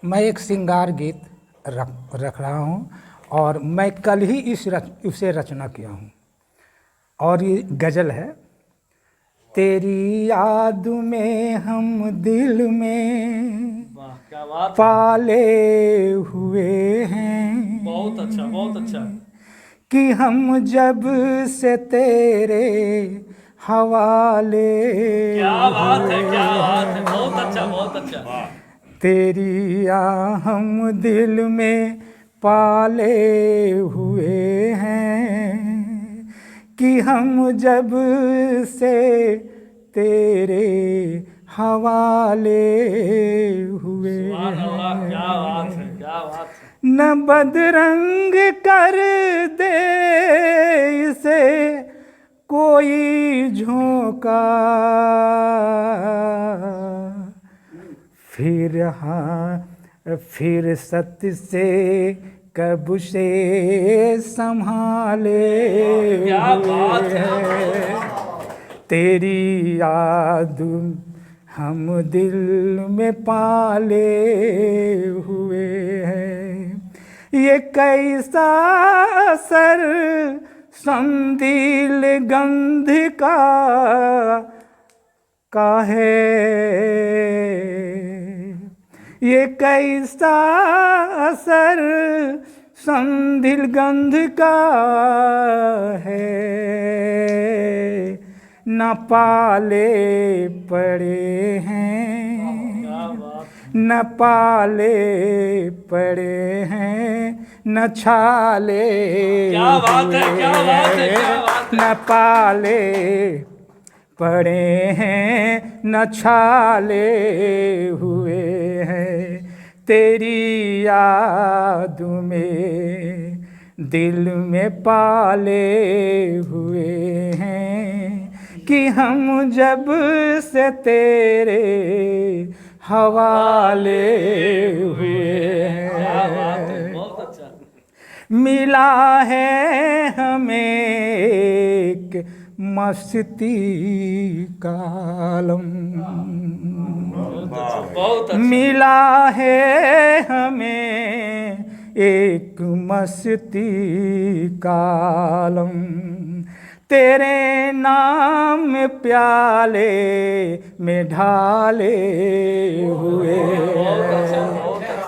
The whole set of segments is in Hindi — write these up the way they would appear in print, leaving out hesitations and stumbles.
मैं एक श्रृंगार गीत रख रहा हूँ और मैं कल ही इसे रचना किया हूँ और ये गज़ल है। तेरी याद में हम दिल में क्या बात है। पाले हुए हैं, बहुत अच्छा, बहुत अच्छा। कि हम जब से तेरे हवाले क्या बात है, हुए क्या बात है, हैं। बहुत अच्छा, बहुत अच्छा। तेरी याद हम दिल में पाले हुए हैं, कि हम जब से तेरे हवाले हुए सुभान अल्लाह, हैं। क्या बात है, क्या बात है। न बदरंग कर दे इसे कोई झोंका, फिर हाँ फिर सत्य से कब से संभाले क्या बात हुए है, हैं। तेरी याद हम दिल में पाले हुए हैं। ये कैसा असर संदिल गंध का है, ये कैसा असर संदिल गंध का है। न पाले पड़े हैं, क्या बात है। न पाले पड़े हैं, न छाले क्या बात है, क्या बात है, हुए क्या हैं। बात है। न पाले पड़े हैं, न छाले हुए हैं। तेरी याद में दिल में पाले हुए हैं, कि हम जब से तेरे हवाले हुए क्या बात है, हैं। बहुत अच्छा। मिला है हमें एक मस्ती का आलम, बहुत अच्छा। मिला है हमें एक मस्ती का आलम। तेरे नाम प्याले में ढाले हुए हैं,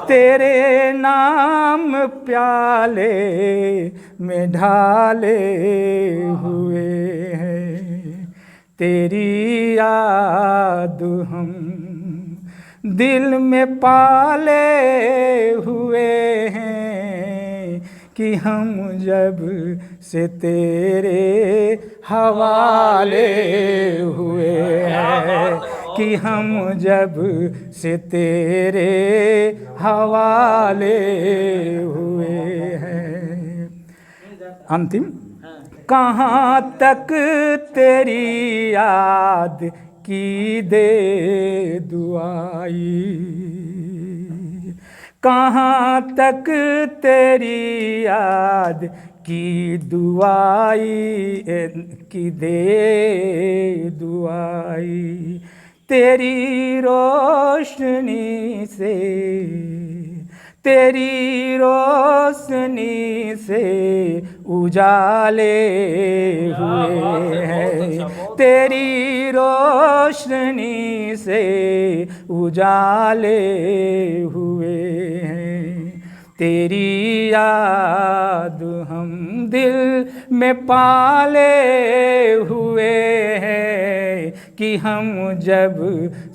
तेरे नाम प्याले में ढाले हुए हैं। तेरी याद हम दिल में पाले हुए हैं, कि हम जब से तेरे हवाले हुए हैं, कि हम जब से तेरे हवाले हुए हैं। अंतिम, कहाँ तक तेरी याद की दे दुआई, कहाँ तक तेरी याद की दुआई की दे दुआई। तेरी रोशनी से, तेरी रोशनी से उजाले हुए हैं, तेरी रोशनी से उजाले हुए हैं। तेरी याद हम दिल में पाले हुए हैं, कि हम जब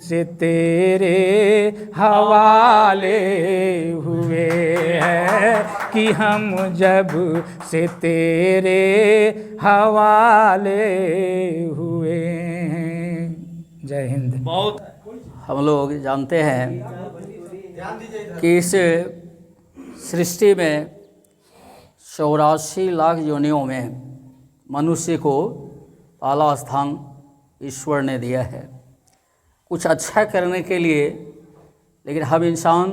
से तेरे हवाले हुए हैं, कि हम जब से तेरे हवाले हुए हैं। जय हिंद। बहुत। हम लोग जानते हैं कि इस सृष्टि में 84 लाख योनियों में मनुष्य को पहला स्थान ईश्वर ने दिया है कुछ अच्छा करने के लिए। लेकिन हम इंसान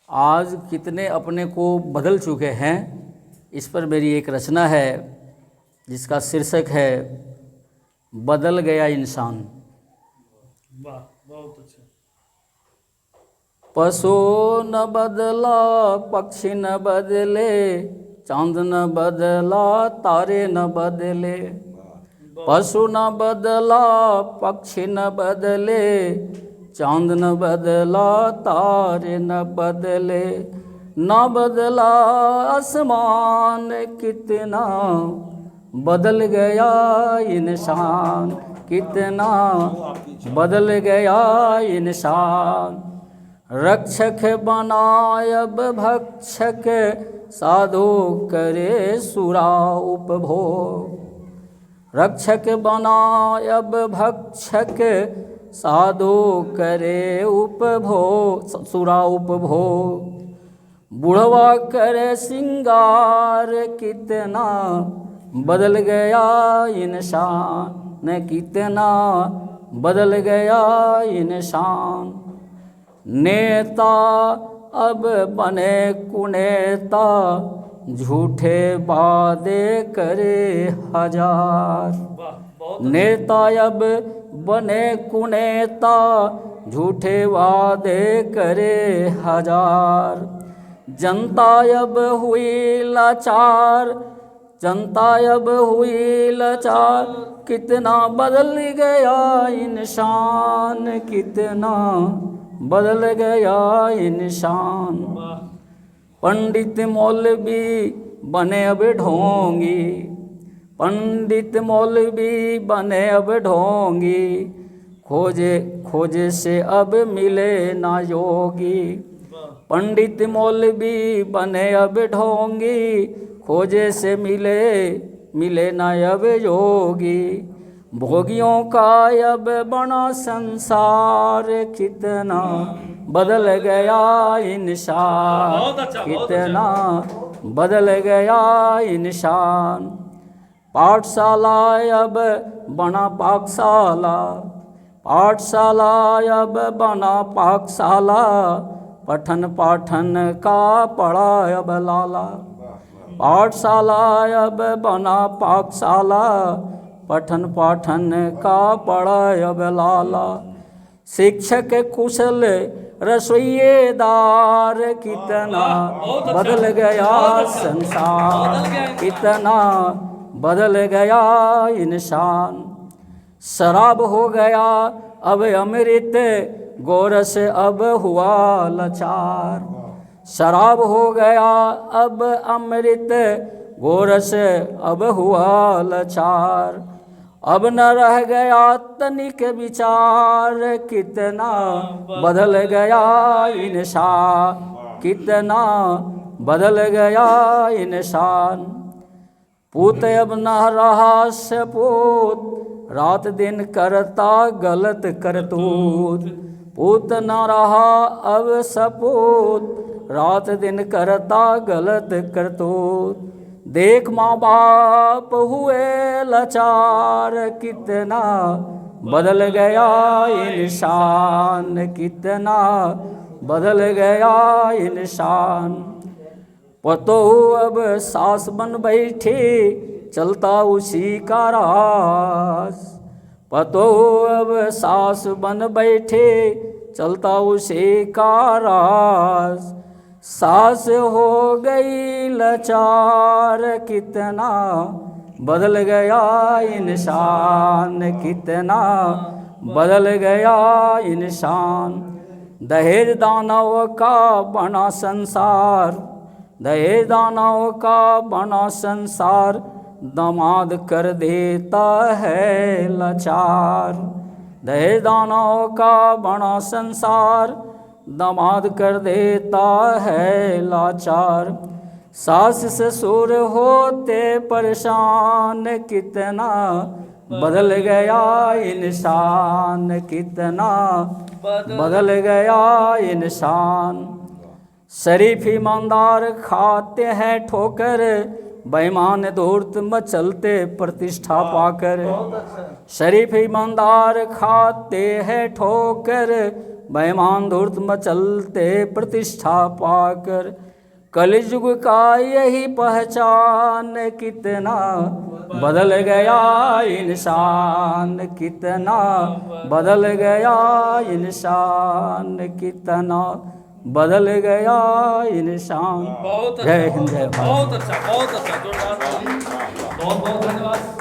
आज कितने अपने को बदल चुके हैं, इस पर मेरी एक रचना है जिसका शीर्षक है बदल गया इंसान। वाह, बहुत अच्छा। पशु न बदला पक्षी न बदले, चांद न बदला तारे न बदले। पशु न बदला पक्षी न बदले, चांद न बदला तारे न बदले। न बदला आसमान कितना बदल गया इंसान, कितना बदल गया इंसान। रक्षक बनाय अब भक्षक, साधु करे सुरा उपभोग। रक्षक बनाय अब भक्षक, साधु करे उपभोग सुरा उपभोग। बुढ़वा करे सिंगार, कितना बदल गया इंसान, कितना बदल गया इंसान। नेता अब बने कुनेता, झूठे वादे करे हजार। नेता अब बने कुनेता, झूठे वादे करे हजार। जनता अब हुई लाचार, जनता अब हुई लाचार। कितना बदल गया इंसान, कितना बदल गया इंसान। पंडित मौलवी बने अब ढोंगी, पंडित मौलवी बने अब ढोंगी। खोजे खोजे से अब मिले ना योगी। पंडित मौलवी बने अब ढोंगी, खोजे से मिले ना अब योगी। भोगियों का अब बना संसार, कितना बदल गया इंसान, कितना बदल गया इंसान। पाठशाला अब बना पाकशाला, पाठशाला अब बना पाकशाला। पठन पाठन का पड़ा अब लाला। पाठशाला अब बना पाकशाला, पठन पाठन का पड़ा अब लाला। शिक्षक कुशल रसोईदार, कितना बदल गया संसार, कितना बदल गया इंसान। शराब हो गया अब अमृत, गोरस अब हुआ लाचार। शराब हो गया अब अमृत, गोरस अब हुआ लाचार। अब न रह गया तनिक विचार, कितना बदल गया इंसान, कितना बदल गया इंसान। पूत अब न रहा सपूत, रात दिन करता गलत करतूत। पूत न रहा अब सपूत, रात दिन करता गलत करतूत। देख माँ बाप हुए लाचार, कितना बदल गया इंसान, कितना बदल गया इंसान। पतोहू अब सास बन बैठी, चलता उसी का राज। पतोहू अब सास बन बैठी, चलता उसी का राज। सास हो गई लाचार, कितना बदल गया इंसान, कितना बदल गया इंसान। दहेज दानव का बना संसार, दहेज दानव का बना संसार। दामाद कर देता है लाचार। दहेज दानव का बना संसार, दामाद कर देता है लाचार। सास ससुर होते परेशान, कितना बदल गया इंसान, कितना बदल गया इंसान। शरीफ ईमानदार खाते हैं ठोकर, बेईमान धूर्त मचलते प्रतिष्ठा पाकर। शरीफ ईमानदार खाते हैं ठोकर, बेईमान धूर्त मचलते प्रतिष्ठा पाकर। कलयुग का यही पहचान, कितना बदल गया इंसान, कितना बदल गया इंसान, कितना बदल गया इंसान। बहुत जय अच्छा, हिंद, जय भारत। बहुत अच्छा, बहुत अच्छा, जोरदार ताली। बहुत बहुत धन्यवाद सर।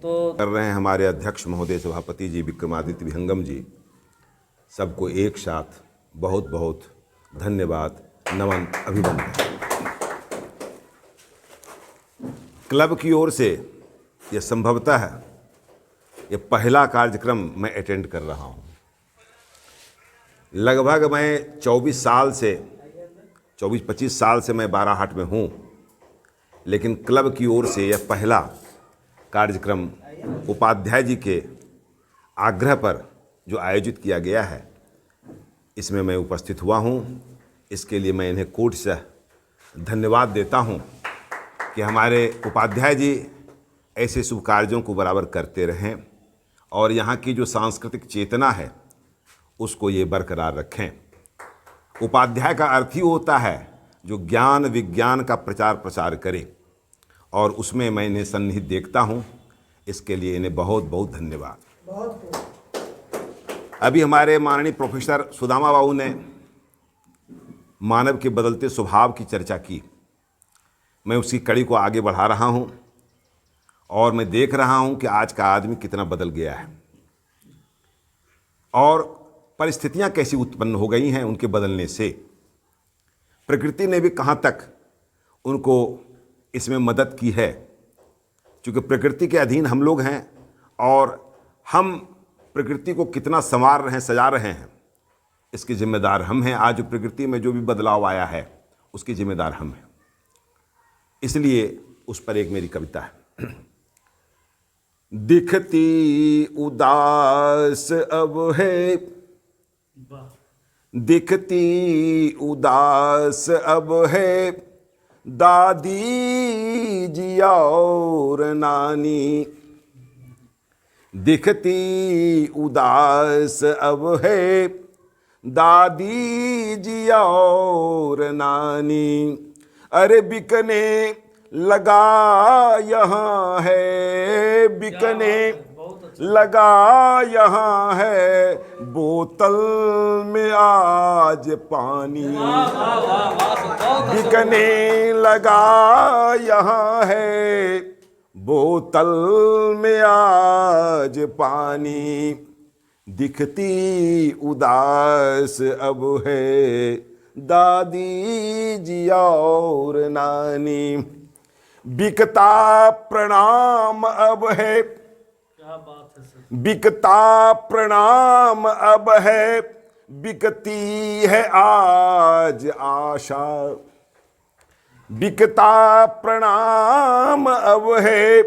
तो कर रहे हैं हमारे अध्यक्ष महोदय सभापति जी विक्रमादित्य विहंगम जी, सबको एक साथ बहुत बहुत धन्यवाद, नमन, अभिनंदन। क्लब की ओर से यह संभवतः ये पहला कार्यक्रम मैं अटेंड कर रहा हूँ। लगभग मैं 24 साल से मैं बाराहाट में हूँ, लेकिन क्लब की ओर से यह पहला कार्यक्रम उपाध्याय जी के आग्रह पर जो आयोजित किया गया है, इसमें मैं उपस्थित हुआ हूँ। इसके लिए मैं इन्हें कोटि से धन्यवाद देता हूँ कि हमारे उपाध्याय जी ऐसे शुभ कार्यों को बराबर करते रहें और यहाँ की जो सांस्कृतिक चेतना है उसको ये बरकरार रखें। उपाध्याय का अर्थ ही होता है जो ज्ञान विज्ञान का प्रचार प्रसार करे, और उसमें मैं इन्हें सन्निहित देखता हूँ। इसके लिए इन्हें बहुत बहुत धन्यवाद। अभी हमारे माननीय प्रोफेसर सुदामा बाबू ने मानव के बदलते स्वभाव की चर्चा की। मैं उसी कड़ी को आगे बढ़ा रहा हूँ और मैं देख रहा हूँ कि आज का आदमी कितना बदल गया है और परिस्थितियाँ कैसी उत्पन्न हो गई हैं उनके बदलने से। प्रकृति ने भी कहाँ तक उनको इसमें मदद की है, क्योंकि प्रकृति के अधीन हम लोग हैं और हम प्रकृति को कितना संवार रहे हैं, सजा रहे हैं, इसके जिम्मेदार हम हैं। आज प्रकृति में जो भी बदलाव आया है उसकी जिम्मेदार हम हैं। इसलिए उस पर एक मेरी कविता है। दिखती उदास अब है, दिखती उदास अब है, दादी जी और नानी। दिखती उदास अब है, दादी जी और नानी। अरे बिकने लगा यहाँ है, बिकने लगा यहाँ है, बोतल में आज पानी। बिकने लगा यहाँ है, बोतल में आज पानी। दिखती उदास अब है, दादी जी और नानी। बिकता प्रणाम अब है, क्या बात है सर। बिकता प्रणाम अब है, बिकती है आज आशा। बिकता प्रणाम अब है,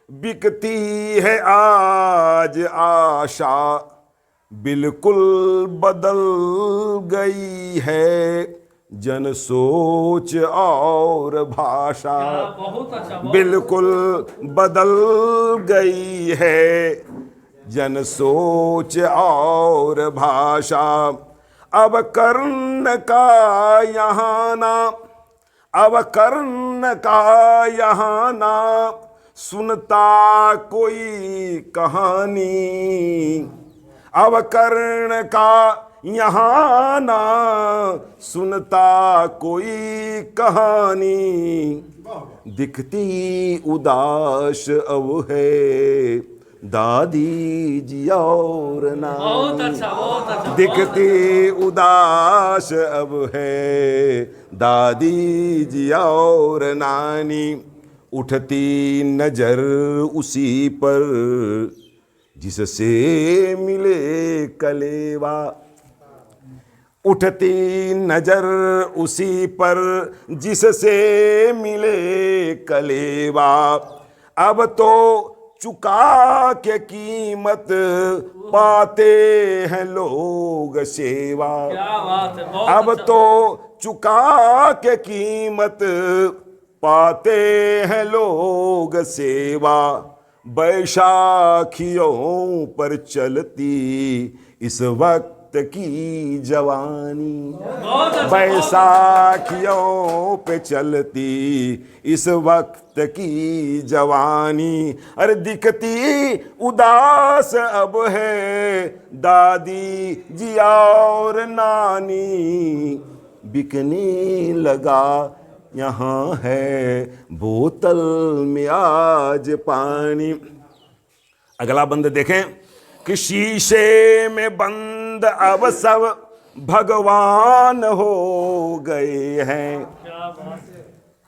बिकती है आज आशा। बिल्कुल बदल गई है जन सोच और भाषा। बहुत अच्छा, बिल्कुल बदल गई है जन सोच और भाषा। अब कर्ण का यहाँ ना, अब कर्ण का यहाँ ना, सुनता कोई कहानी। अब कर्ण का यहाँ ना, सुनता कोई कहानी। दिखती उदास अब है, दादी जी और नानी। बहुत अच्छा, बहुत अच्छा। दिखती उदास अब है, दादी जी और नानी। उठती नजर उसी पर जिससे मिले कलेवा। उठती नजर उसी पर जिससे मिले कलेवा। अब तो चुका के कीमत पाते हैं लोग सेवा। क्या बात है, बहुत अब अच्छा। तो चुका के कीमत पाते हैं लोग सेवा। बैसाखियों पर चलती इस वक्त की जवानी, बहुत अच्छा, बैसाखियों पे चलती इस वक्त की जवानी। अरे दिखती उदास अब है दादी जी और नानी, बिकने लगा यहाँ है बोतल में आज पानी। अगला बंद देखें कि शीशे में बंद अब सब भगवान हो गए हैं। क्या बात है।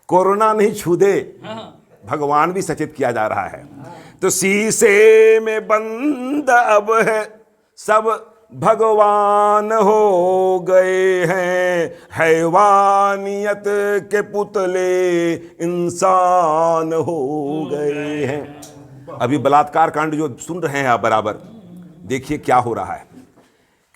कोरोना नहीं छू दे, हाँ, भगवान भी सचेत किया जा रहा है। तो शीशे में बंद अब है सब भगवान हो गए हैं, हैवानियत के पुतले इंसान हो गए हैं। अभी बलात्कार कांड जो सुन रहे हैं आप बराबर, देखिए क्या हो रहा है।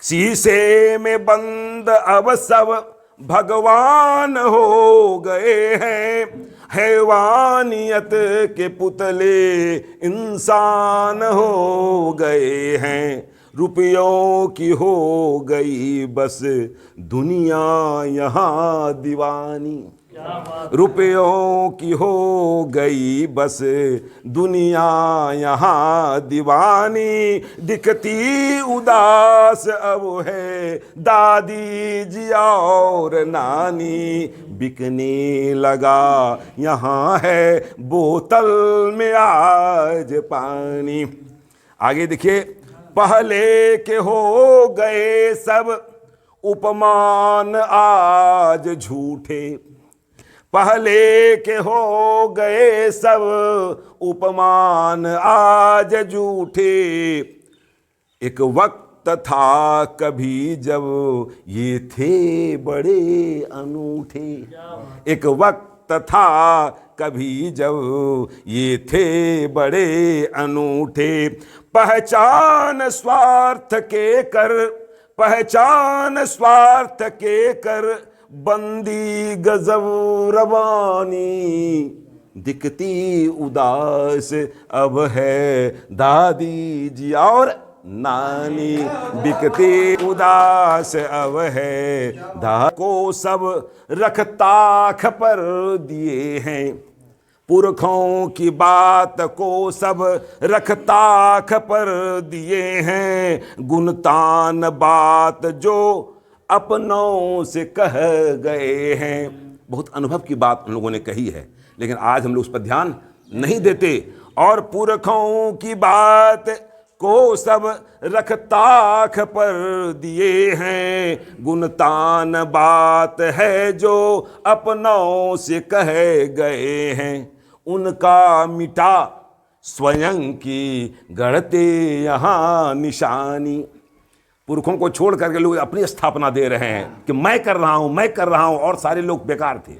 शीशे में बंद अब सब भगवान हो गए हैं, हैवानियत के पुतले इंसान हो गए हैं। रुपयों की हो गई बस दुनिया यहाँ दीवानी, रुपयों की हो गई बस दुनिया यहाँ दीवानी, दिखती उदास अब है दादी जी और नानी, बिकने लगा यहाँ है बोतल में आज पानी। आगे देखिए, पहले के हो गए सब उपमान आज झूठे, पहले के हो गए सब उपमान आज झूठे। एक वक्त था कभी जब ये थे बड़े अनूठे, एक वक्त था कभी जब ये थे बड़े अनूठे। पहचान स्वार्थ के कर, पहचान स्वार्थ के कर बंदी गजब रवानी, दिखती उदास अब है दादी जी और नानी, बिकती उदास अब है दा को सब रख ताख पर दिए हैं, पुरखों की बात को सब रख ताख पर दिए हैं, गुणतान बात जो अपनों से कह गए हैं। बहुत अनुभव की बात उन लोगों ने कही है, लेकिन आज हम लोग उस पर ध्यान नहीं देते। और पुरखों की बात को सब रख ताख पर दिए हैं, गुणतान बात है जो अपनों से कह गए हैं, उनका मिटा स्वयं की गढ़ते यहाँ निशानी। पुरखों को छोड़ करके लोग अपनी स्थापना दे रहे हैं कि मैं कर रहा हूं, मैं कर रहा हूं, और सारे लोग बेकार थे।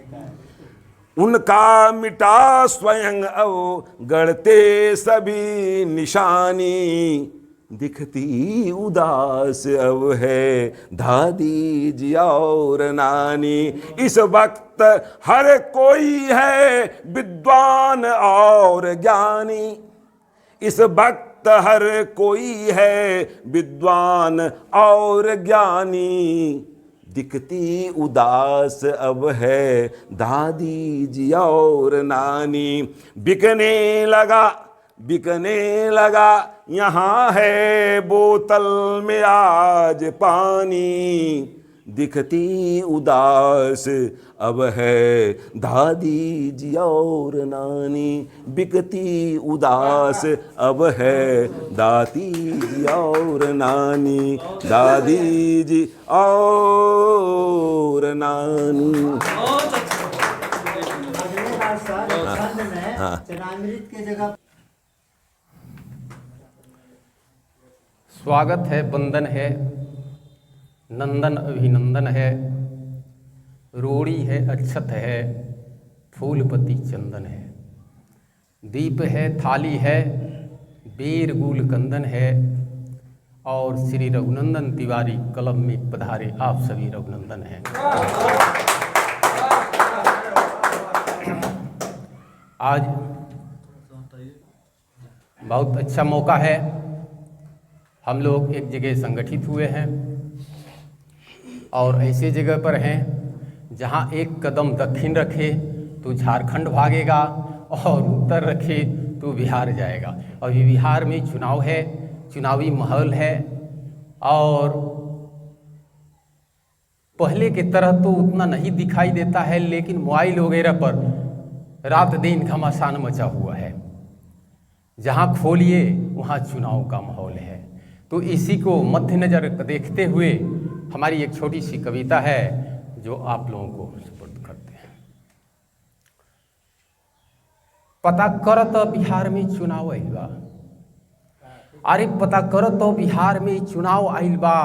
उनका मिटा स्वयं अब गढ़ते सभी निशानी, दिखती उदास अब है दादी जी और नानी। इस वक्त हर कोई है विद्वान और ज्ञानी, इस वक्त हर कोई है विद्वान और ज्ञानी, दिखती उदास अब है दादी जी और नानी। बिकने लगा यहाँ है बोतल में आज पानी, दिखती उदास अब है दादी जी और नानी, बिकती उदास अब है दादी जी और नानी, दादी जी और नानी। बहुत अच्छा। अगले बार सर छंद में चरणामृत की जगह स्वागत है, वंदन है, नंदन अभिनंदन है, रोड़ी है, अक्षत है, फूलपति चंदन है, दीप है, थाली है, बेर गुल कंदन है, और श्री रघुनंदन तिवारी कलम में पधारे आप सभी रघुनंदन हैं। आज बहुत अच्छा मौका है, हम लोग एक जगह संगठित हुए हैं और ऐसे जगह पर हैं जहाँ एक कदम दक्षिण रखे तो झारखंड भागेगा और उत्तर रखे तो बिहार जाएगा। अभी बिहार में चुनाव है, चुनावी माहौल है और पहले की तरह तो उतना नहीं दिखाई देता है, लेकिन मोबाइल वगैरह पर रात दिन घमासान मचा हुआ है। जहाँ खोलिए वहाँ चुनाव का माहौल है। तो इसी को मद्देनजर देखते हुए हमारी एक छोटी सी कविता है जो आप लोगों को सुपुर्द करते हैं। पता कर तो बिहार में चुनाव आइल बा, अरे पता कर तो बिहार में चुनाव आइल बा,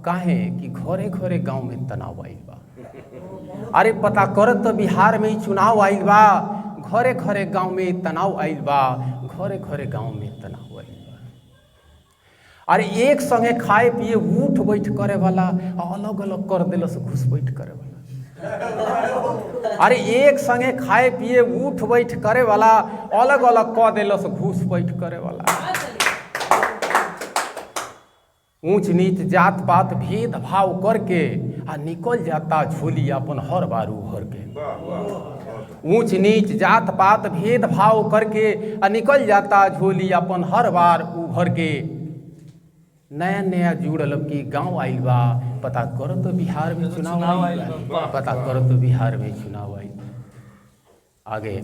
काहे कि घरे घरे गांव में तनाव आइल बा। अरे पता कर तो बिहार में चुनाव आइल बा, घरे घरे गांव में तनाव आइल बा, घरे घरे गांव में तनाव आइल बा। अरे एक संगे खाए पिए उठ बैठ करे वाला अलग अलग कर दिलस घुस बैठ करे वाला। अरे एक संगे खाए पिए उठ बैठ करे वाला अलग अलग कर दिलस घुस बैठ करे वाला। ऊंच नीच जात पात भेद भाव करके आ निकल जाता झोली अपन हर बार उभर के। ऊंच नीच जात पात भेद भाव करके आ निकल जाता झोली अपन हर बार उभर के। नया नया जुड़ल की गांव आइल बा, पता करो तो बिहार में चुनाव आइल बा, पता करो तो बिहार में चुनाव आइल। आगे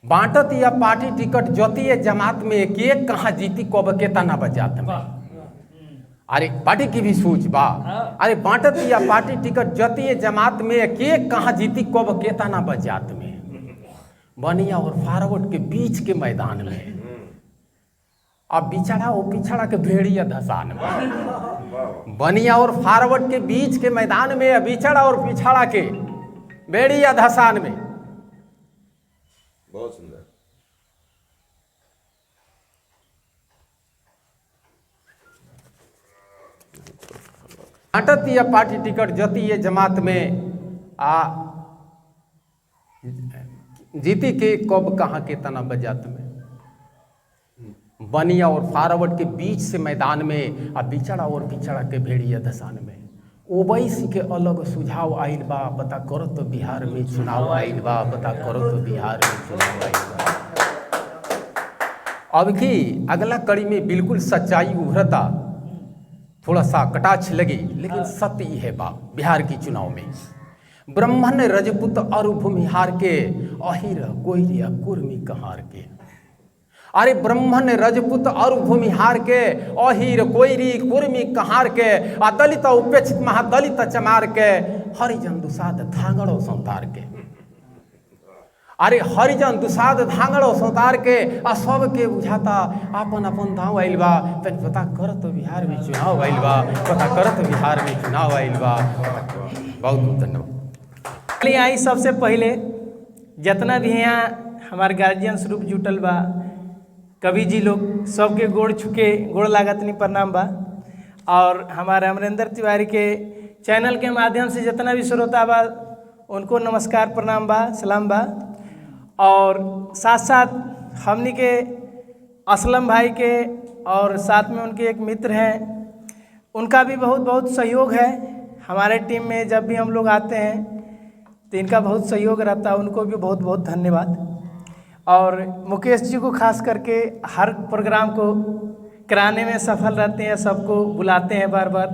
बांटत या पार्टी टिकट जोतिए जमात में के कहाँ जीती कब के तना बजात में। अरे पार्टी की भी सोच बा, अरे बांटत या पार्टी टिकट जतिए जमात में के कहाँ जीती कब के तना बजात में। बनिया और फारवर्ड के बीच के मैदान में अब बिछड़ा वो पिछड़ा के भेड़िया धसान में। बनिया और फारवर्ड के बीच के मैदान में बिछड़ा और पिछड़ा के भेड़िया धसान में। बहुत सुंदर। बांटत या पार्टी टिकट जतिए जमात में आ जीती के कब कहाँ के तना बजात में। बनिया और फारवर्ड के बीच से मैदान में आ बिछड़ा और पिछड़ा के भेड़िया धसान में। ओवैसी के अलग सुझाव आइल बा, पता करो तो बिहार में चुनाव आइल बा, पता करो तो बिहार में चुनाव आइल बा। अब की अगला कड़ी में बिल्कुल सच्चाई उभरता, थोड़ा सा कटाक्ष लगे लेकिन सत्य ही है बा। बिहार की चुनाव में ब्राह्मण रजपूत और भूमिहार के अहिर कोयरिया कुर्मी कहार के। अरे ब्राह्मण रजपूत और भूमिहार के अहिर कोयरी कुर्मी कहार के आ दलित उपेक्षित महादलित चमार के हरिजन दुसाद धांगड़ो संतार के। अरे हरिजन दुसाद धांगड़ो संतार के आ सब के बुझाता अपन अपन दाव आइल बा। तन पता कर तो बिहार में चुनाव आइल बा, पता कर तो बिहार में चुनाव आइल बा। बहुत बहुत धन्यवाद। आई सबसे पहले जितना भी यहाँ हमारे गार्जियन स्वरूप जुटल बा, कवि जी लोग सबके गोड़ छुके गोड़ लागत नहीं प्रणाम बा। और हमारे अमरेंद्र तिवारी के चैनल के माध्यम से जितना भी श्रोता बा उनको नमस्कार प्रणाम बा, सलाम बा। और साथ साथ हमनी के असलम भाई के और साथ में उनके एक मित्र हैं, उनका भी बहुत बहुत सहयोग है हमारे टीम में। जब भी हम लोग आते हैं तो इनका बहुत सहयोग रहता है, उनको भी बहुत बहुत धन्यवाद। और मुकेश जी को खास करके हर प्रोग्राम को कराने में सफल रहते हैं, सबको बुलाते हैं, बार बार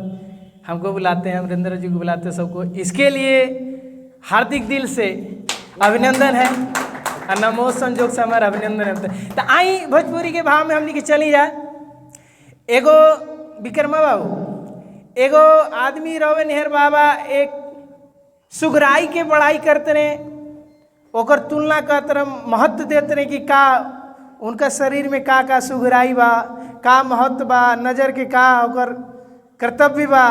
हमको बुलाते हैं, अमरेंद्र जी को बुलाते हैं सबको। इसके लिए हार्दिक दिल से अभिनंदन है, नमो संजोग से हमारा अभिनंदन है। तो आई भोजपुरी के भाव में हमने के चली जा। एगो विक्रमा बाबू एगो आदमी रवे नेहर बाबा एक सुगराई के बड़ाई करते रहे, ओकर तुलना करते रहे, महत्व देते रहे कि का उनका शरीर में का सुगराई बा, का महत्व बा, नजर के का ओकर कर्तव्य बा।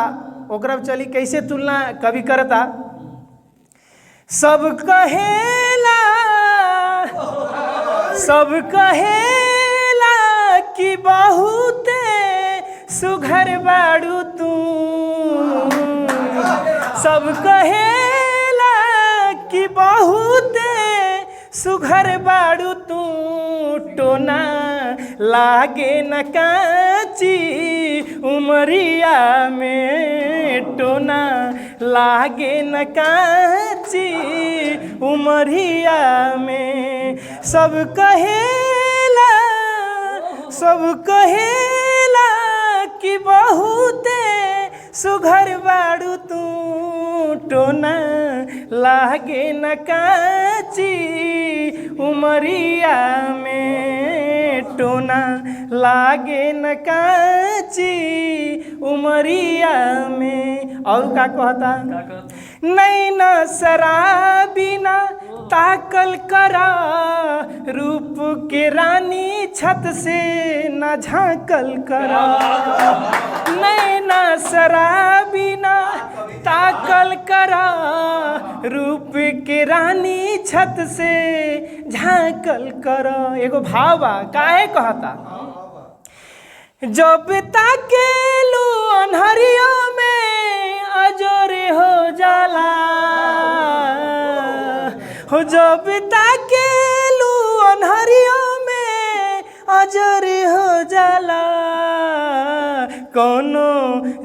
ओकरा चली कैसे तुलना कभी करता। सब कहेला कि बहुते सुघर बाड़ू तू, सब कहेला कि बहुते सुघर बाड़ू तू, टोना लागे न काची उमरिया में, टोना लागे न काची उमरिया में। सब कहेला कि बहुते सुघर बाड़ू तू, टोना लागे न काची उमरिया में, टोना लागे न काची उमरिया में। और का कहता, नैना शराबीना ताकल करा, रूप के रानी छत से न झांकल करा। नैना शराबीना ताकल करा, रूप के रानी छत से झांकल करा। एगो भावा काहे कहता, जब ताकेलू अन्हरिया में अजोरे हो जाला, हो जब ताकेलू अन्हरिया में अजोरे हो जाला। कोनो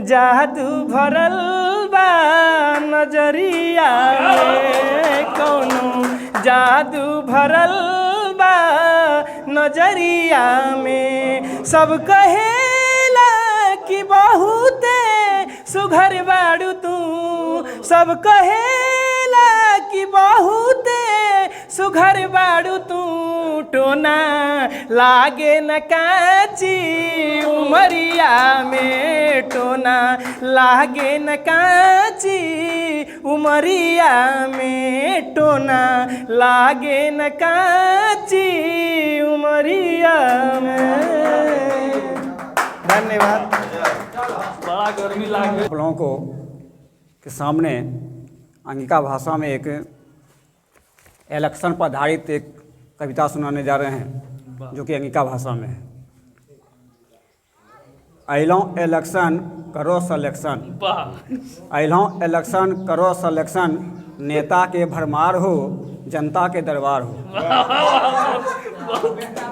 जादू भरल बा नजरिया में, कोनो जादू भरल बा नजरिया में। सब कहेला कि बहुते सुघर बाड़ू तू, सब कहेला कि बहुते सुघर बाड़ू तू, टोना लागे न काची उमरिया में, टोना लागे न काची उमरिया में, टोना लागे न काची उमरिया में। धन्यवाद। बड़ा गर्मी लागे। आप लोगों को के सामने अंगिका भाषा में एक इलेक्शन पर आधारित एक कविता सुनाने जा रहे हैं, जो कि अंगिका भाषा में है। अइलों इलेक्शन करो सलेक्शन, अइलों इलेक्शन करो सलेक्शन, नेता के भरमार हो जनता के दरबार हो।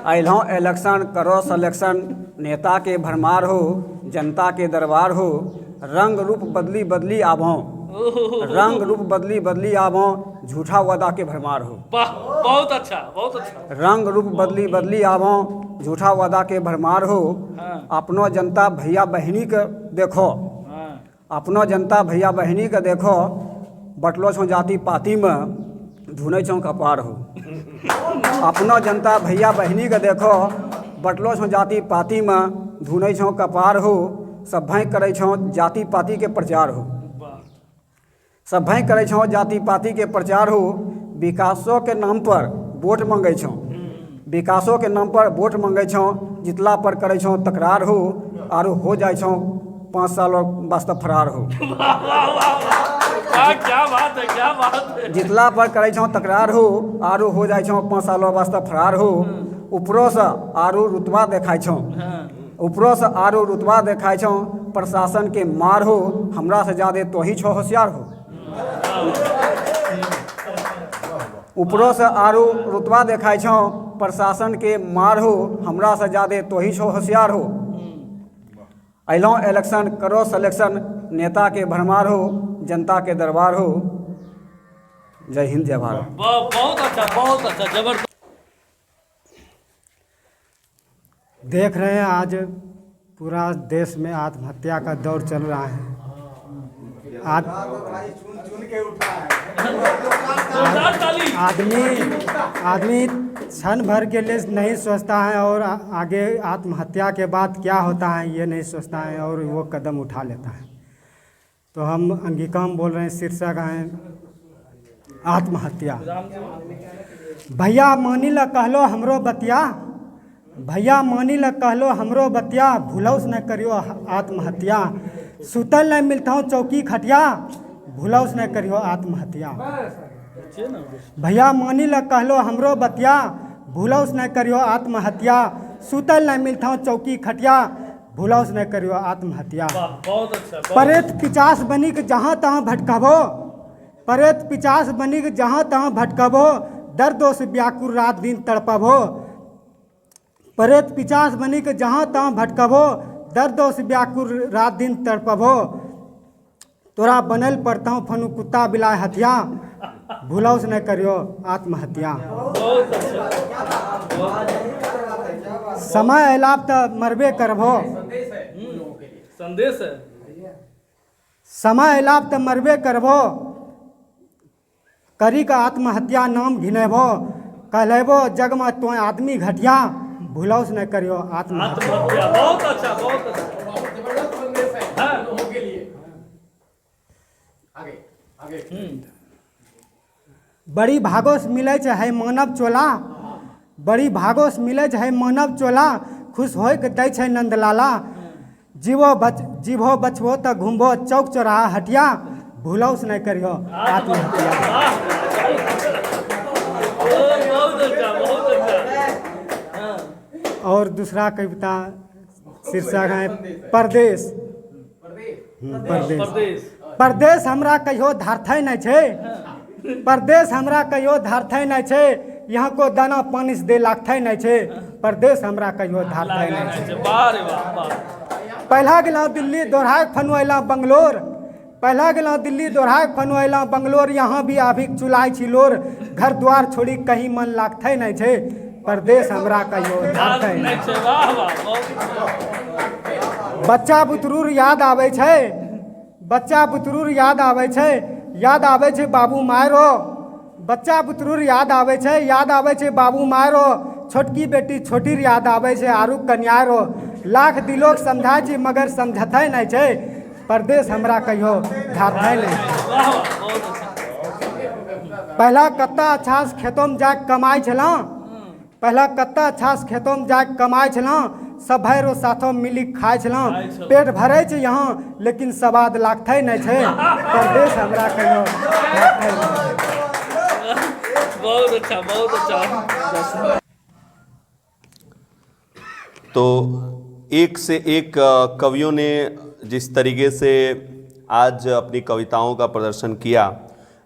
अइलों इलेक्शन करो सलेक्शन, नेता के भरमार हो जनता के दरबार हो। रंग रूप बदली बदली आभों, रंग रूप बदली बदली आभों, झूठा वादा के भरमार हो। बहुत अच्छा, बहुत अच्छा। रंग रूप बदली बदली आभों, झूठा वादा के भरमार हो। अपनो जनता भैया बहिनी के देखो, अपनो जनता भैया बहिनी के देखो, बटलो छो जाति पाति में धुनै छो कपार हो। अपनो जनता भैया बहिनी के देखो, बटलो छो जाति पाति में धुनै छो कपार हो। सभै करै छो जाति पाति के प्रचार हो, सभै करै छो जाति पाति के प्रचार हो। विकासों के नाम पर वोट मंगै छो, विकासों के नाम पर वोट मंगै छो, जितला पर करै छो तकरार हो, आरो हो जाए छो 5 साल वास्ते फरार हो। क्या बात है, क्या बात है। जितला पर करै छो तकरार हो, आरो हो जाए छो 5 साल वास्ते फरार हो। ऊपरों से आरो रुतबा देखाय छो, ऊपरों से आरो रुतबा देखाय छो, प्रशासन के मार हो, हमरा से ज्यादा तो ही छो होशियार हो। ऊपरों से आरो रुतबा देखाय छो, प्रशासन के मार हो, हमरा से ज्यादा तो ही छो होशियार हो। अइलों इलेक्शन करो सलेक्शन, नेता के भरमार हो जनता के दरबार हो। जय हिंद जय भारत। बहुत अच्छा, बहुत अच्छा, जबरदस्त। देख रहे हैं आज पूरा देश में आत्महत्या का दौर चल रहा है। आदमी क्षण भर के लिए नहीं सोचता है और आगे आत्महत्या के बाद क्या होता है ये नहीं सोचता है और वो कदम उठा लेता है। तो हम अंगिका में बोल रहे हैं, शीर्षक है आत्महत्या। भैया मानी ल कहलो हमरो बतिया, भैया मानी ल कहलो हमरो बतिया, भूलौस न करियो आत्महत्या। सुतल न मिलता चौकी खटिया, भूलौस न करियो आत्महत्या। भैया मानी ल कहलो हमरो बतिया, भूलौस न करियो आत्महत्या। सुतल न मिलता चौकी खटिया, भूलौस न करियो आत्महत्या। बहुत अच्छा। परेत पिचास बनी के जहाँ तहाँ भटकबो, परेत पिचास बनी के जहाँ तहाँ भटकबो, दर्दों से व्याकुल रात दिन तड़पबो। परेत पिचास बनी के जहाँ तहाँ भटकबो, दर्दों से व्याकुल रात दिन तड़पबो। तोरा बनल पड़ता हूँ फनु कुत्ता बिलाय हथिया, भूलौस न करियो आत्महत्या। बहुत अच्छा। समय अयलाप त मरबे करबो, संदेश है। समय अयलाप त मरबे करबो, करी का आत्महत्या नाम घिनेबो, कहलेबो जग में तो आदमी घटिया, भूलौस न करियो आत्महत्या। आत्महत्या बहुत अच्छा, बहुत अच्छा। बड़ी भागोस मिलै छै है मानव चोला, बड़ी भागोस मिलै छै है मानव चोला, खुश होय के दै छै नंदलाला, जीवो बचबो त घूमबो चौक चौराहा हटिया, भूलौस नहीं करियो आत्महत्या। बहुत अच्छा, बहुत अच्छा। और दूसरा कविता शीर्षक है परदेश। परदेश। परदेश हमरा कहियो धारथै नहीं छे, परदेश हमरा कहियो धारथै नहीं छे, यहाँ को दाना पानी से दे लागथै नहीं छे, परदेश हमरा कहियो धारथै नहीं छे। वाह रे वाह, वाह। पहला गेलौं दिल्ली दोहराक फनु अयलौं बंगलोर, पहला गेलौं दिल्ली दोहराक फनु अयलौं बंगलोर, यहाँ भी आभिक चुलाय छिलोर, घर द्वार छोड़ी कहीं मन लागथै नहीं छे, परदेश हमरा कहियो धारथै नहीं छे। वाह वाह, बहुत। बच्चा बुतरूर याद आवे छै, बच्चा बुतरूर याद आवे छै, याद आवे छै बाबू मायरो, बच्चा बुतरूर याद आवे छै, याद आवे छै बाबू मायरो, छोटकी बेटी छोटी याद आवे छै आरू कन्यारो, लाख दिलोक समझाय छै मगर समझतै नहीं छै, परदेश हमरा कहियो धारथै नहीं छै। पहला कत्ता अच्छा से खेतों में जाके कमाई छलौं, पहला कत्ता अच्छा से खेतों में जाके कमाई छलौं, सब भाई रो साथों मिली खाई छलौं, पेट भरे छै यहाँ लेकिन स्वाद लागथै नहीं छै, परदेश हमरा कहियो धारथै नहीं छै। बहुत अच्छा, बहुत अच्छा। तो एक से एक कवियों ने जिस तरीके से आज अपनी कविताओं का प्रदर्शन किया,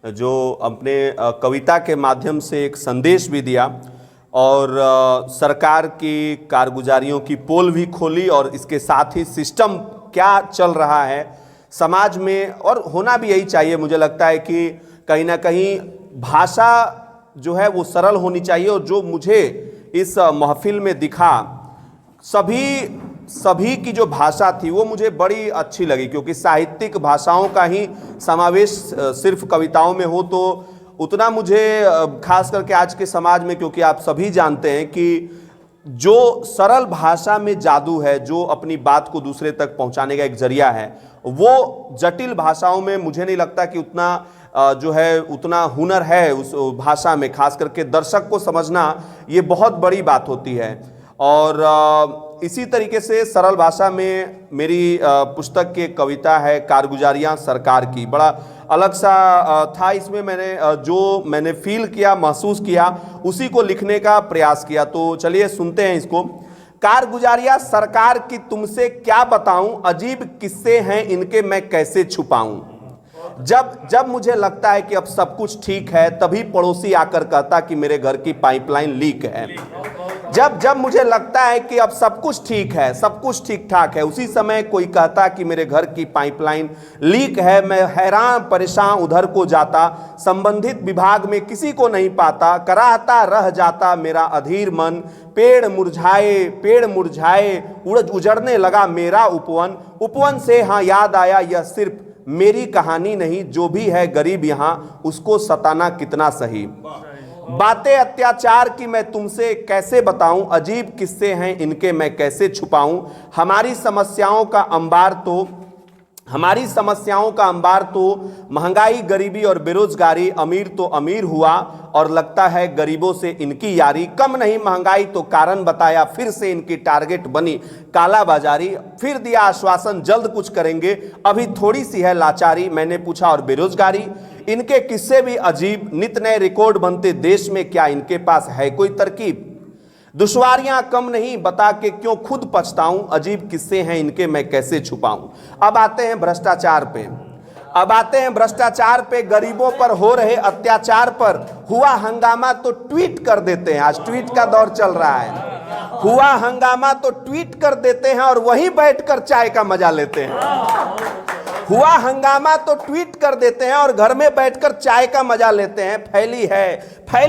जो अपने कविता के माध्यम से एक संदेश भी दिया और सरकार की कारगुजारियों की पोल भी खोली, और इसके साथ ही सिस्टम क्या चल रहा है समाज में, और होना भी यही चाहिए। मुझे लगता है कि कहीं ना कहीं भाषा जो है वो सरल होनी चाहिए, और जो मुझे इस महफिल में दिखा सभी की जो भाषा थी वो मुझे बड़ी अच्छी लगी, क्योंकि साहित्यिक भाषाओं का ही समावेश सिर्फ कविताओं में हो तो उतना मुझे खास करके आज के समाज में, क्योंकि आप सभी जानते हैं कि जो सरल भाषा में जादू है, जो अपनी बात को दूसरे तक पहुंचाने का एक जरिया है, वो जटिल भाषाओं में मुझे नहीं लगता कि उतना जो है उतना हुनर है उस भाषा में। खास करके दर्शक को समझना ये बहुत बड़ी बात होती है। और इसी तरीके से सरल भाषा में मेरी पुस्तक की कविता है कारगुजारियाँ सरकार की, बड़ा अलग सा था। इसमें मैंने फील किया, महसूस किया, उसी को लिखने का प्रयास किया। तो चलिए सुनते हैं इसको। कारगुजारियाँ सरकार की तुमसे क्या बताऊं, अजीब किस्से हैं इनके मैं कैसे छुपाऊं। जब मुझे लगता है कि अब सब कुछ ठीक है, तभी पड़ोसी आकर कहता कि मेरे घर की पाइपलाइन लीक है। जब मुझे लगता है कि अब सब कुछ ठीक है, सब कुछ ठीक ठाक है, उसी समय कोई कहता कि मेरे घर की पाइपलाइन लीक है। मैं हैरान परेशान उधर को जाता, संबंधित विभाग में किसी को नहीं पाता, कराहता रह जाता मेरा अधीर मन। पेड़ मुरझाए उजड़ने लगा मेरा उपवन से हाँ याद आया यह सिर्फ मेरी कहानी नहीं, जो भी है गरीब यहाँ उसको सताना कितना सही। बातें अत्याचार की मैं तुमसे कैसे बताऊं, अजीब किस्से हैं इनके मैं कैसे छुपाऊं। हमारी समस्याओं का अंबार तो महंगाई, गरीबी और बेरोजगारी। अमीर तो अमीर हुआ और लगता है गरीबों से इनकी यारी। कम नहीं महंगाई तो कारण बताया, फिर से इनकी टारगेट बनी कालाबाजारी। फिर दिया आश्वासन जल्द कुछ करेंगे, अभी थोड़ी सी है लाचारी। मैंने पूछा और बेरोजगारी, इनके किस्से भी अजीब, नित नए रिकॉर्ड बनते देश में, क्या इनके पास है कोई तरकीब। दुश्वारियां कम नहीं, बता के क्यों खुद पछताऊं, अजीब किस्से हैं इनके मैं कैसे छुपाऊं। अब आते हैं भ्रष्टाचार पे, गरीबों पर हो रहे अत्याचार पर हुआ हंगामा तो ट्वीट कर देते हैं। आज ट्वीट का दौर चल रहा है। हुआ हंगामा तो ट्वीट कर देते हैं और वहीं बैठकर चाय का मजा लेते हैं। हुआ हंगामा तो ट्वीट कर देते हैं और घर में बैठकर चाय का मजा लेते हैं। फैली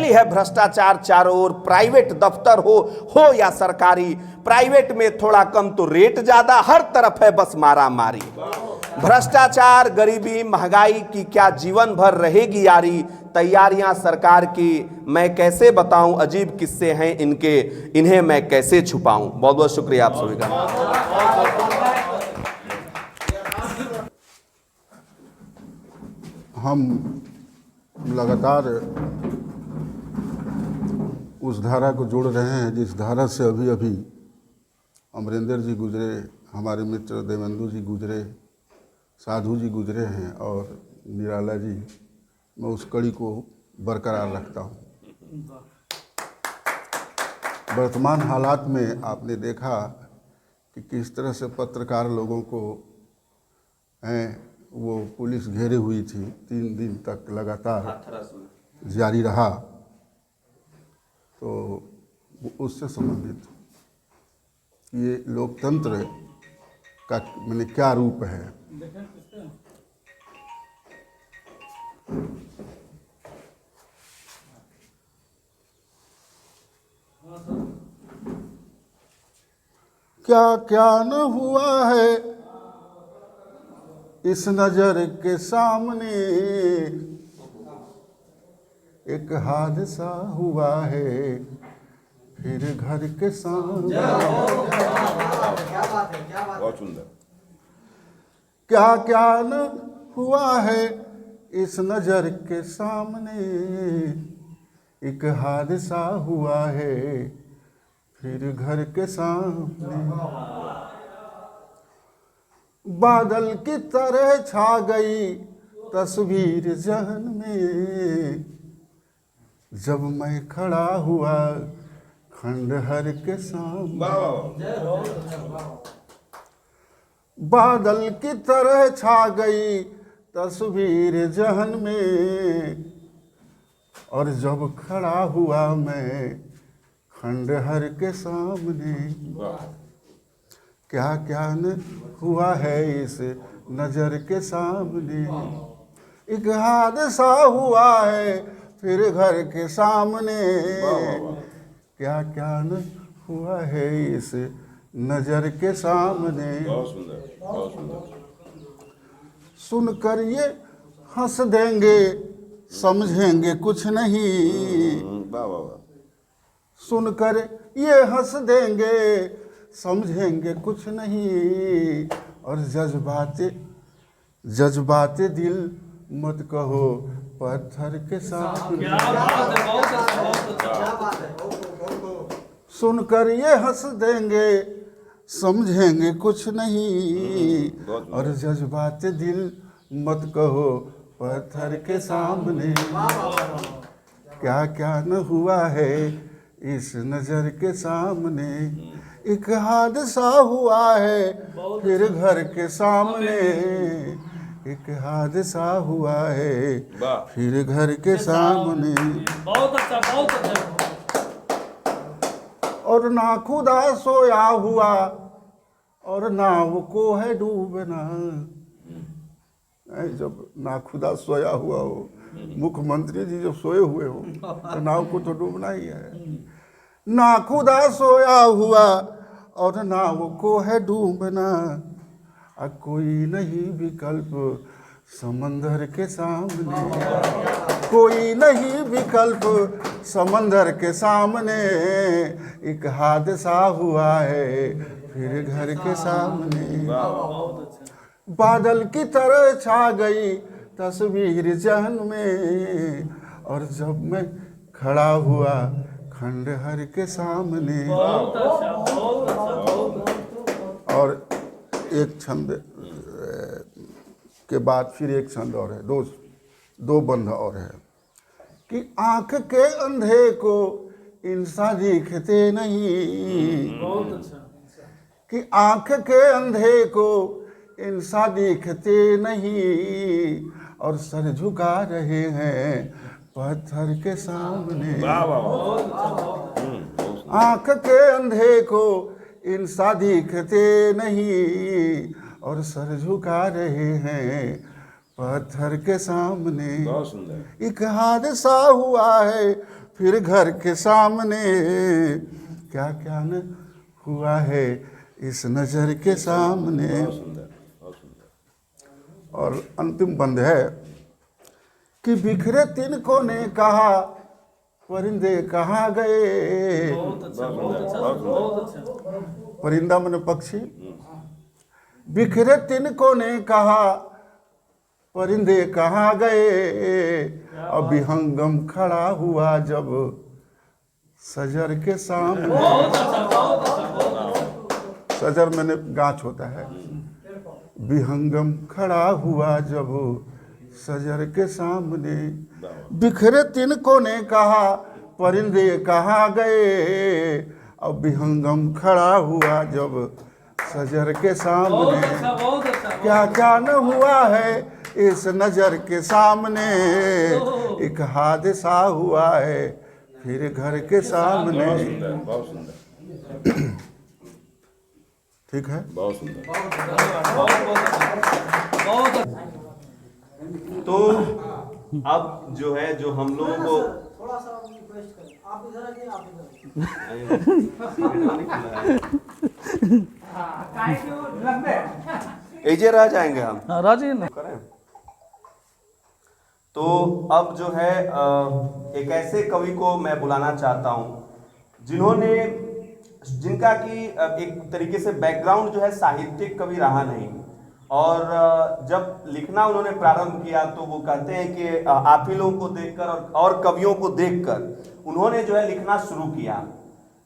है भ्रष्टाचार चारों ओर, प्राइवेट दफ्तर हो या सरकारी। प्राइवेट में थोड़ा कम तो रेट ज्यादा, हर तरफ है बस मारा मारी। भ्रष्टाचार, गरीबी, महंगाई की क्या जीवन भर रहेगी यारी। तैयारियां सरकार की मैं कैसे बताऊं, अजीब किस्से हैं इनके, इन्हें मैं कैसे छुपाऊं। बहुत बहुत शुक्रिया आप सभी का। हम लगातार उस धारा को जोड़ रहे हैं जिस धारा से अभी अभी अमरेंद्र जी गुजरे, हमारे मित्र देवेंदु जी गुजरे, साधु जी गुजरे हैं और निराला जी। मैं उस कड़ी को बरकरार रखता हूँ। वर्तमान हालात में आपने देखा कि किस तरह से पत्रकार लोगों को वो पुलिस घेरे हुई थी, 3 दिन तक लगातार जारी रहा। तो उससे संबंधित ये लोकतंत्र का मैंने क्या रूप है। क्या क्या न हुआ है इस नजर के सामने, एक हादसा हुआ है फिर घर के सामने। बहुत सुंदर। क्या क्या न हुआ है इस नजर के सामने, एक हादसा हुआ है फिर घर के सामने। बादल की तरह छा गई तस्वीर जहन में, जब मैं खड़ा हुआ खंडहर के सामने। बादल की तरह छा गई तस्वीर जहन में, और जब खड़ा हुआ मैं खंडहर के सामने। क्या क्या न हुआ है इस नजर के सामने, एक हादसा हुआ है फिर घर के सामने। क्या क्या न हुआ है इस नजर के सामने। बहुत सुंदर, बहुत सुंदर। सुनकर ये हंस देंगे समझेंगे कुछ नहीं। वाह वाह वाह। सुनकर ये हंस देंगे समझेंगे कुछ नहीं, और जज्बाते दिल मत कहो पत्थर के सामने। सुनकर ये हंस देंगे समझेंगे कुछ नहीं, और जज्बाते दिल मत कहो पत्थर के सामने। क्या क्या न हुआ है इस नजर के सामने, एक हादसा हुआ है फिर घर के सामने। एक हादसा हुआ है फिर घर के सामने। बहुत अच्छा, बहुत अच्छा। और ना खुदा सोया हुआ और नाव को है डूबना। जब ना खुदा सोया हुआ हो, मुख्यमंत्री जी जब सोए हुए हो तो नाव को तो डूबना ही है। ना खुदा सोया हुआ और नाव को है डूबना, कोई नहीं विकल्प समंदर के सामने। कोई नहीं विकल्प समंदर के सामने, एक हादसा हुआ है फिर घर के सामने। बादल की तरह छा गई तस्वीर जहन में, और जब मैं खड़ा हुआ खंडहर के सामने। और एक छंद के बाद फिर एक छंद और है, दो बंध और है कि आंख के अंधे को इंसान दिखते नहीं। कि आंख के अंधे को इंसान दिखते नहीं, और सर झुका रहे हैं पत्थर के सामने। आंख के अंधे को इंसान दिखते नहीं, और सर झुका रहे हैं पत्थर के सामने। एक हादसा हुआ है फिर घर के सामने, क्या क्या न हुआ है इस नज़र के सामने। और अंतिम बंद है कि बिखरे तिनकों ने कहा परिंदे कहाँ गए। परिंदा मैंने पक्षी। बिखरे तिनकों ने कहा परिंदे कहाँ गए। अब विहंगम खड़ा हुआ जब सजर के सामने। सजर मैंने गाछ होता है। विहंगम खड़ा हुआ जब सजर के सामने। बिखरे तिनकों ने कहा परिंदे कहाँ गए। अब विहंगम खड़ा हुआ जब सजर के सामने। क्या क्या न हुआ है इस नज़र के सामने। एक हादसा हुआ है फिर घर के सामने। ठीक है, बहुत सुंदर। तो अब जो है जो हम लोगों को थोड़ा सा रिक्वेस्ट करें, आप इधर आइए, आप इधर। एजे रह जाएंगे हम। राजी ना करें। तो अब जो है एक ऐसे कवि को मैं बुलाना चाहता हूं जिनका कि एक तरीके से बैकग्राउंड जो है साहित्यिक कवि रहा नहीं, और जब लिखना उन्होंने प्रारंभ किया तो वो कहते हैं कि आप ही लोगों को देखकर और कवियों को देखकर उन्होंने जो है लिखना शुरू किया।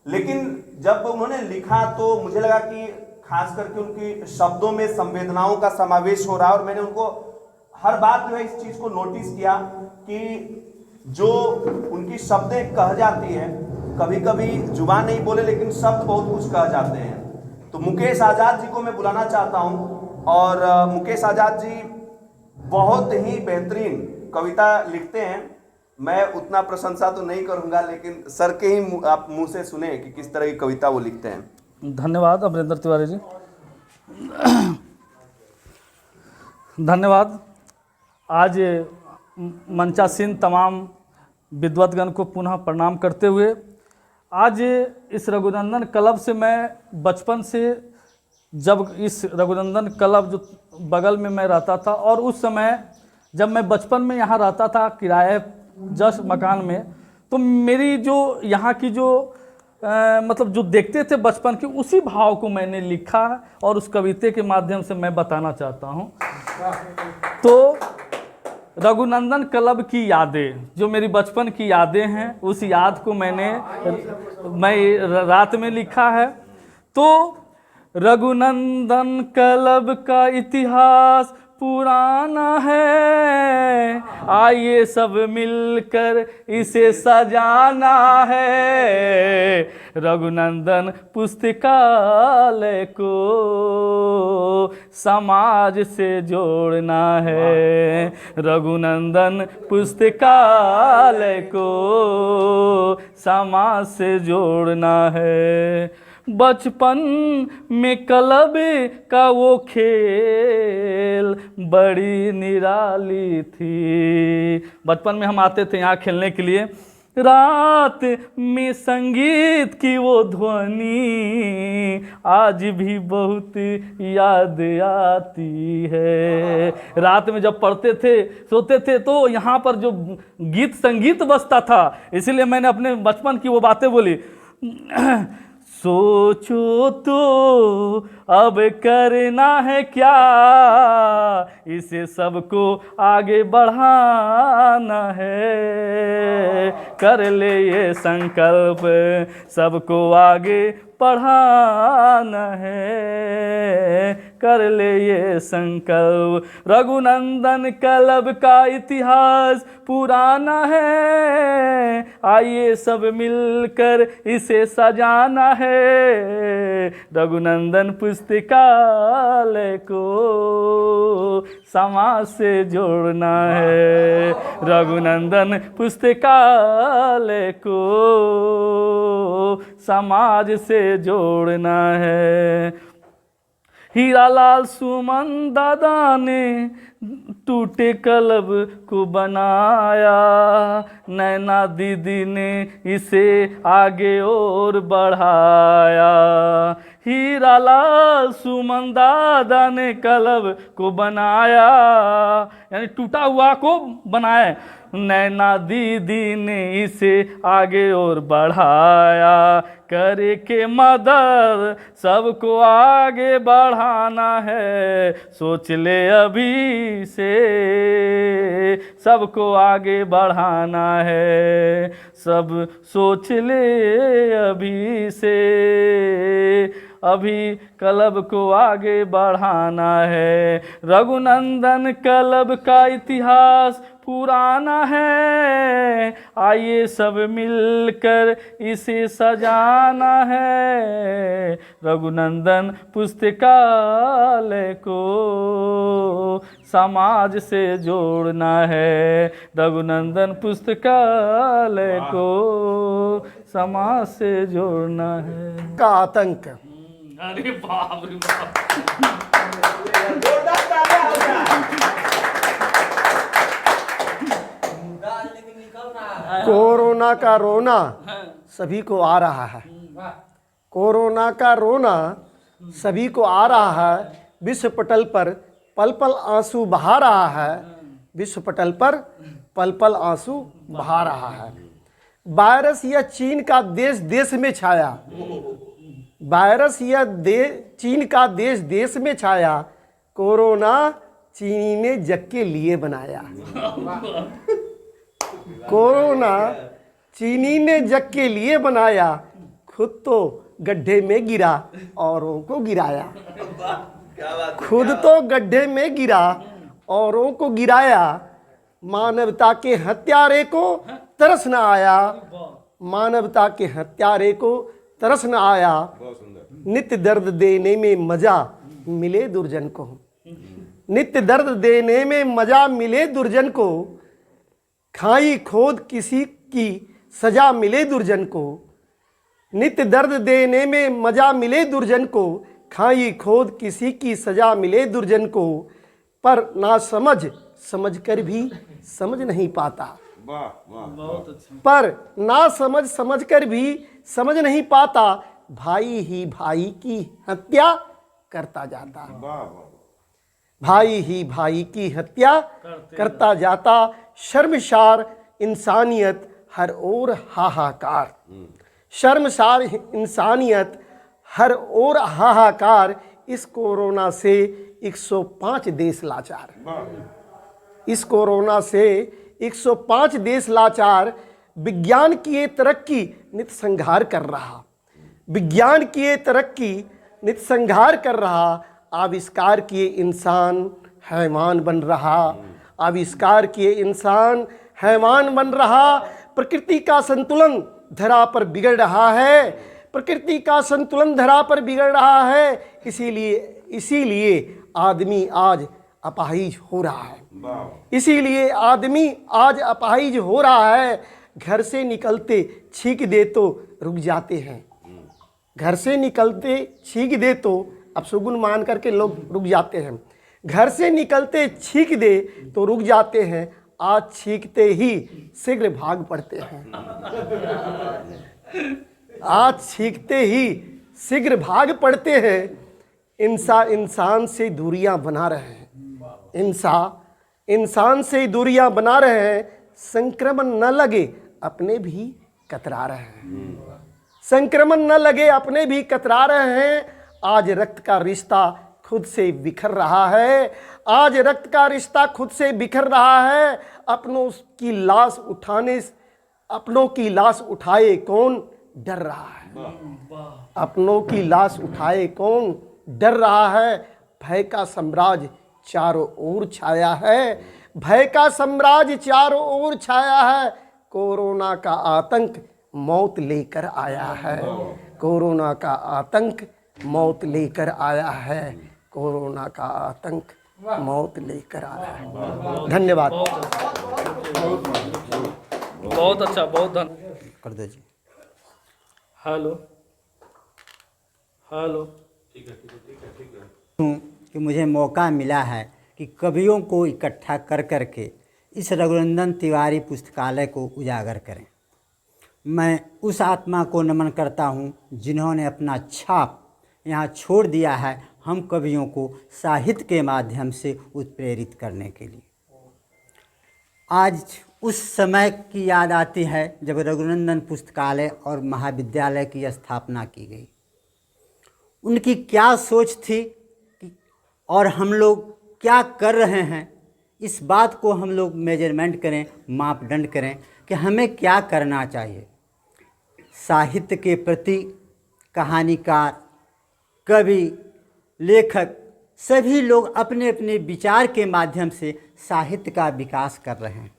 लेकिन जब उन्होंने लिखा तो मुझे लगा कि खास करके उनकी शब्दों में संवेदनाओं का समावेश हो रहा है, और मैंने उनको हर बात जो है इस चीज को नोटिस किया कि जो उनकी शब्दें कह जाती है, कभी कभी जुबान नहीं बोले लेकिन शब्द बहुत कुछ कह जाते हैं। तो मुकेश आजाद जी को मैं बुलाना चाहता हूं, और मुकेश आजाद जी बहुत ही बेहतरीन कविता लिखते हैं। मैं उतना प्रशंसा तो नहीं करूंगा, लेकिन सर के ही आप मुंह से सुने कि किस तरह की कविता वो लिखते हैं। धन्यवाद अमरिंदर तिवारी जी। धन्यवाद। आज मंचासीन तमाम विद्वतगण को पुनः प्रणाम करते हुए, आज इस रघुनंदन क्लब से मैं बचपन से, जब इस रघुनंदन क्लब जो बगल में मैं रहता था, और उस समय जब मैं बचपन में यहाँ रहता था किराए जस्ट मकान में, तो मेरी जो यहाँ की जो मतलब जो देखते थे बचपन की, उसी भाव को मैंने लिखा है और उस कविता के माध्यम से मैं बताना चाहता हूँ। तो रघुनंदन क्लब की यादें, जो मेरी बचपन की यादें हैं, उस याद को मैं रात में लिखा है। तो रघुनंदन क्लब का इतिहास पुराना है, आइए सब मिलकर इसे सजाना है। रघुनंदन पुस्तकालय को समाज से जोड़ना है। रघुनंदन पुस्तकालय को समाज से जोड़ना है। बचपन में क्लब का वो खेल बड़ी निराली थी। बचपन में हम आते थे यहाँ खेलने के लिए। रात में संगीत की वो ध्वनि आज भी बहुत याद आती है। रात में जब पढ़ते थे, सोते थे, तो यहाँ पर जो गीत संगीत बजता था, इसीलिए मैंने अपने बचपन की वो बातें बोली। सोचो तो अब करना है क्या, इसे सबको आगे बढ़ाना है। कर ले ये संकल्प, सबको आगे पढ़ाना है। कर ले ये संकल्प। रघुनंदन क्लब का इतिहास पुराना है, आइए सब मिलकर इसे सजाना है। रघुनंदन पुस्तकालय को समाज से जोड़ना है। रघुनंदन पुस्तकालय को समाज से जोड़ना है। हीरालाल सुमन दादा ने टूटे कलब को बनाया, नैना दीदी ने इसे आगे और बढ़ाया। हीरालाल सुमन दादा ने कलब को बनाया, यानी टूटा हुआ को बनाया, नैना दीदी ने इसे आगे और बढ़ाया। करे के मदद सबको आगे बढ़ाना है, सोच ले अभी से सबको आगे बढ़ाना है, सब सोच ले अभी से, अभी क्लब को आगे बढ़ाना है। रघुनंदन क्लब का इतिहास पुराना है, आइए सब मिलकर इसे सजाना है। रघुनंदन पुस्तकालय को समाज से जोड़ना है, रघुनंदन पुस्तकालय को समाज से जोड़ना है। का आतंक। अरे बाप रे बाप। कोरोना का रोना सभी को आ रहा है, कोरोना का रोना सभी को आ रहा है। विश्व पटल पर पल पल आंसू बहा रहा है, विश्व पटल पर पल पल आंसू बहा रहा है। वायरस यह चीन का देश देश में छाया, वायरस यह चीन का देश देश में छाया, कोरोना चीनी ने जग के लिए बनाया। कोरोना चीनी ने जग के लिए बनाया, खुद तो गड्ढे में गिरा औरों को गिराया। खुद तो गड्ढे में गिरा औरों को गिराया, मानवता के हत्यारे को तरस न आया, मानवता के हत्यारे को तरस न आया। नित्य दर्द देने में मजा मिले दुर्जन को, नित्य दर्द देने में मजा मिले दुर्जन को, खाई खोद किसी की सजा मिले दुर्जन को। नित्य दर्द देने में मजा मिले दुर्जन को, खाई खोद किसी की सजा मिले दुर्जन को। पर ना समझ कर भी समझ नहीं पाता, पर ना समझ कर भी समझ नहीं पाता, भाई ही भाई की हत्या करता जाता, भाई ही भाई की हत्या करता जाता। शर्मसार इंसानियत हर ओर हाहाकार, शर्मसार इंसानियत हर ओर हाहाकार। इस कोरोना से 105 देश लाचार, इस कोरोना से 105 देश लाचार। विज्ञान की ये तरक्की नित संहार कर रहा, विज्ञान की ये तरक्की नित संहार कर रहा। आविष्कार किए इंसान हैवान बन रहा, आविष्कार किए इंसान हैवान बन रहा। प्रकृति का संतुलन धरा पर बिगड़ रहा है, प्रकृति का संतुलन धरा पर बिगड़ रहा है। इसीलिए आदमी आज अपाहिज हो रहा है, इसीलिए आदमी आज अपाहिज हो रहा है। घर से निकलते छींक दे तो रुक जाते हैं, घर से निकलते छींक दे तो अपशगुन मान करके लोग रुक जाते हैं। घर से निकलते छींक दे तो रुक जाते हैं, आज छींकते ही शीघ्र भाग पड़ते हैं, आज छींकते ही शीघ्र भाग पड़ते हैं। इंसान से दूरियां बना रहे हैं, इंसान से दूरियां बना रहे हैं। संक्रमण न लगे अपने भी कतरा रहे हैं, संक्रमण न लगे अपने भी कतरा रहे हैं। आज रक्त का रिश्ता खुद से बिखर रहा है, आज रक्त का रिश्ता खुद से बिखर रहा है। अपनों की लाश उठाने, अपनों की लाश उठाए कौन डर रहा है, अपनों की लाश उठाए कौन डर रहा है। भय का साम्राज्य चारों ओर छाया है, भय का साम्राज्य चारों ओर छाया है। कोरोना का आतंक मौत लेकर आया है, कोरोना का आतंक मौत लेकर आया है, कोरोना का आतंक मौत लेकर आया है। धन्यवाद। बहुत अच्छा, बहुत धन्यवाद। कर दीजिए। Hello hello. ठीक है। हूँ कि मुझे मौका मिला है कि कवियों को इकट्ठा कर करके इस रघुनंदन तिवारी पुस्तकालय को उजागर करें। मैं उस आत्मा को नमन करता हूँ जिन्होंने अपना छाप यहाँ छोड़ दिया है हम कवियों को साहित्य के माध्यम से उत्प्रेरित करने के लिए। आज उस समय की याद आती है जब रघुनंदन पुस्तकालय और महाविद्यालय की स्थापना की गई। उनकी क्या सोच थी और हम लोग क्या कर रहे हैं, इस बात को हम लोग मेजरमेंट करें, मापदंड करें कि हमें क्या करना चाहिए। साहित्य के प्रति कहानीकार, कवि, लेखक सभी लोग अपने अपने विचार के माध्यम से साहित्य का विकास कर रहे हैं।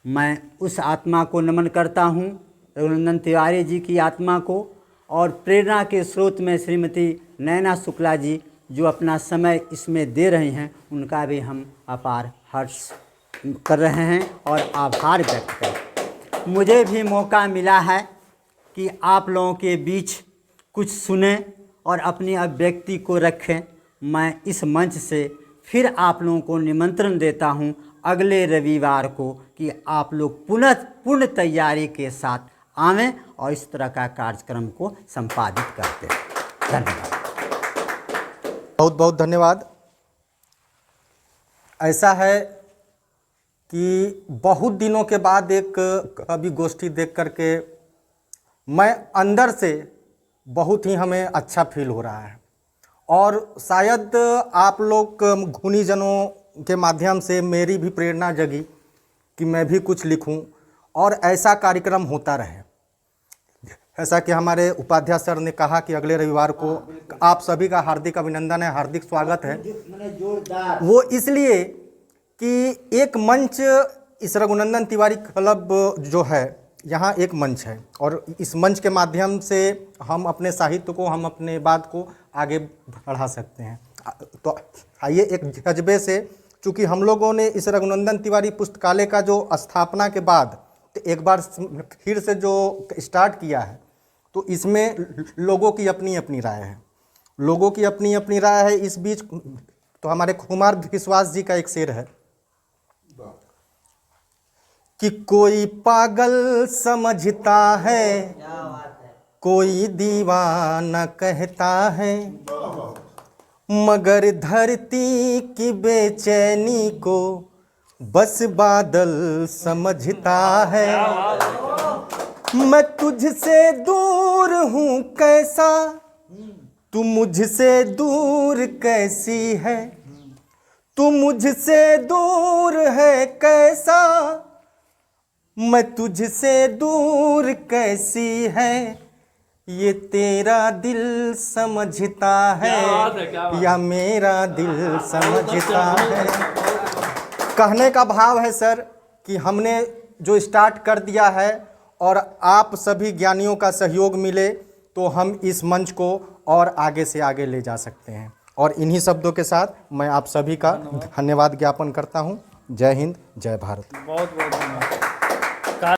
मैं उस आत्मा को नमन करता हूँ, रघुनंदन तिवारी जी की आत्मा को, और प्रेरणा के स्रोत में श्रीमती नैना शुक्ला जी जो अपना समय इसमें दे रही हैं, उनका भी हम अपार हर्ष कर रहे हैं और आभार व्यक्त करें। मुझे भी मौका मिला है कि आप लोगों के बीच कुछ सुने और अपनी अभिव्यक्ति को रखें। मैं इस मंच से फिर आप लोगों को निमंत्रण देता हूं अगले रविवार को कि आप लोग पुनः पूर्ण तैयारी के साथ आवें और इस तरह का कार्यक्रम को संपादित करते हैं। धन्यवाद। बहुत बहुत धन्यवाद। ऐसा है कि बहुत दिनों के बाद एक कवि गोष्ठी देख करके मैं अंदर से बहुत ही हमें अच्छा फील हो रहा है, और शायद आप लोग गुणीजनों के माध्यम से मेरी भी प्रेरणा जगी कि मैं भी कुछ लिखूं और ऐसा कार्यक्रम होता रहे। ऐसा कि हमारे उपाध्याय सर ने कहा कि अगले रविवार को आप सभी का हार्दिक अभिनंदन है, हार्दिक स्वागत है। वो इसलिए कि एक मंच इस रघुनंदन तिवारी क्लब जो है, यहाँ एक मंच है और इस मंच के माध्यम से हम अपने साहित्य को, हम अपने बात को आगे बढ़ा सकते हैं। तो आइए एक जज्बे से, चूँकि हम लोगों ने इस रघुनंदन तिवारी पुस्तकालय का जो स्थापना के बाद एक बार फिर से जो स्टार्ट किया है, तो इसमें लोगों की अपनी अपनी राय है, लोगों की अपनी अपनी राय है। इस बीच तो हमारे कुमार विश्वास जी का एक शेर है कि कोई पागल समझता है, कोई दीवाना कहता है, मगर धरती की बेचैनी को बस बादल समझता है। मैं तुझसे दूर हूँ कैसा, तू मुझसे दूर कैसी है, तू मुझसे दूर है कैसा, मैं तुझसे दूर कैसी है, ये तेरा दिल समझता है या मेरा दिल समझता है। कहने का भाव है सर कि हमने जो स्टार्ट कर दिया है और आप सभी ज्ञानियों का सहयोग मिले तो हम इस मंच को और आगे से आगे ले जा सकते हैं। और इन्हीं शब्दों के साथ मैं आप सभी का धन्यवाद ज्ञापन करता हूँ। जय हिंद, जय भारत। बहुत बहुत धन्यवाद।